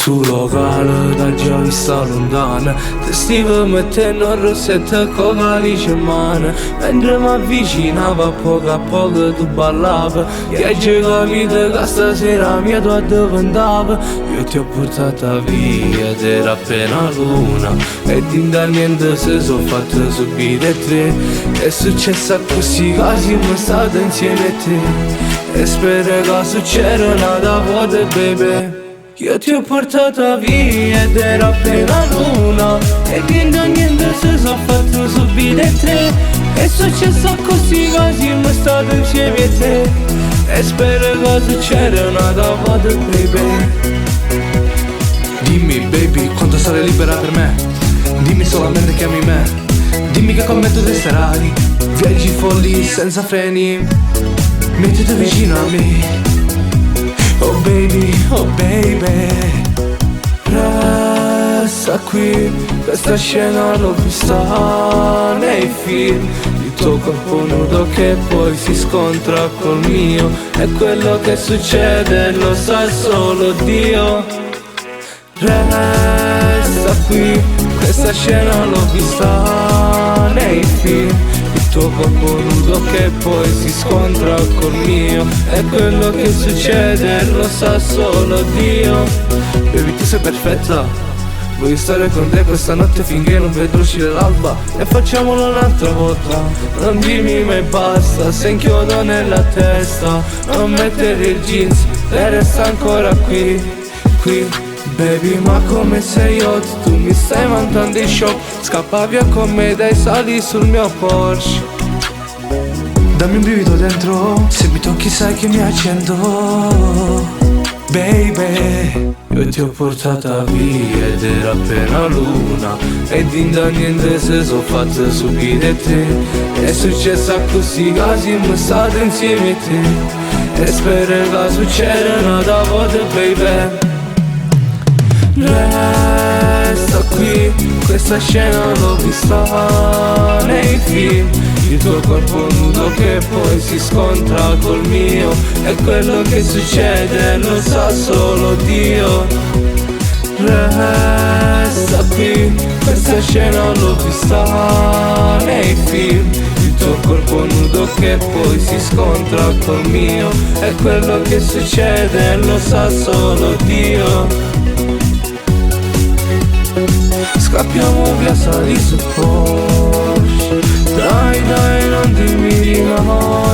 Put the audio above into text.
Sul locale da già vista lontana ti stivo mettendo il rossetto con calice in mano. Mentre mi avvicinava a poco tu ballavi. E hai già capito che stasera mia tua diventava. Io ti ho portata via ed era appena luna. E da niente se sono fatte subire tre. È successo così che siamo stati insieme a te. E spero che succeda una volta baby. Io ti ho portata via ed era appena luna. E da niente se sono fatte subire tre. È successo così che siamo stati insieme a te. E spero che succeda una volta baby. Dimmi baby quanto sarai libera per me. Dimmi solamente che ami me. Dimmi che con me tu resterai. Viaggi folli senza freni. Mettiti vicino a me. Oh baby resta qui. Questa scena l'ho vista nei film. Il tuo corpo nudo che poi si scontra col mio. E quello che succede lo sa solo Dio. Resta qui. Questa scena l'ho vista nei film. Il tuo corpo nudo che poi si scontra col mio. E quello che succede lo sa solo Dio. Baby tu sei perfetta. Voglio stare con te questa notte finché non vedo uscire l'alba. E facciamolo un'altra volta. Non dirmi mai basta, se inchiodo nella testa. Non mettere il jeans e resta ancora qui. Baby ma come sei hot, tu mi stai mandando in shock. Scappa via con me dai sali sul mio Porsche. Dammi un brivido dentro, se mi tocchi sai che mi accendo. Baby io ti ho portata via ed era appena luna. E da niente se sono fatte subire te. È successa così che siamo stati insieme a te. E spero che succeda una volta baby. Resta qui, questa scena l'ho vista nei film. Il tuo corpo nudo che poi si scontra col mio. E quello che succede lo sa solo Dio. Resta qui, questa scena l'ho vista nei film. Il tuo corpo nudo che poi si scontra col mio. E quello che succede lo sa solo Dio. Scappiamo via, sali su Porsche. Dai, non dimmi di no.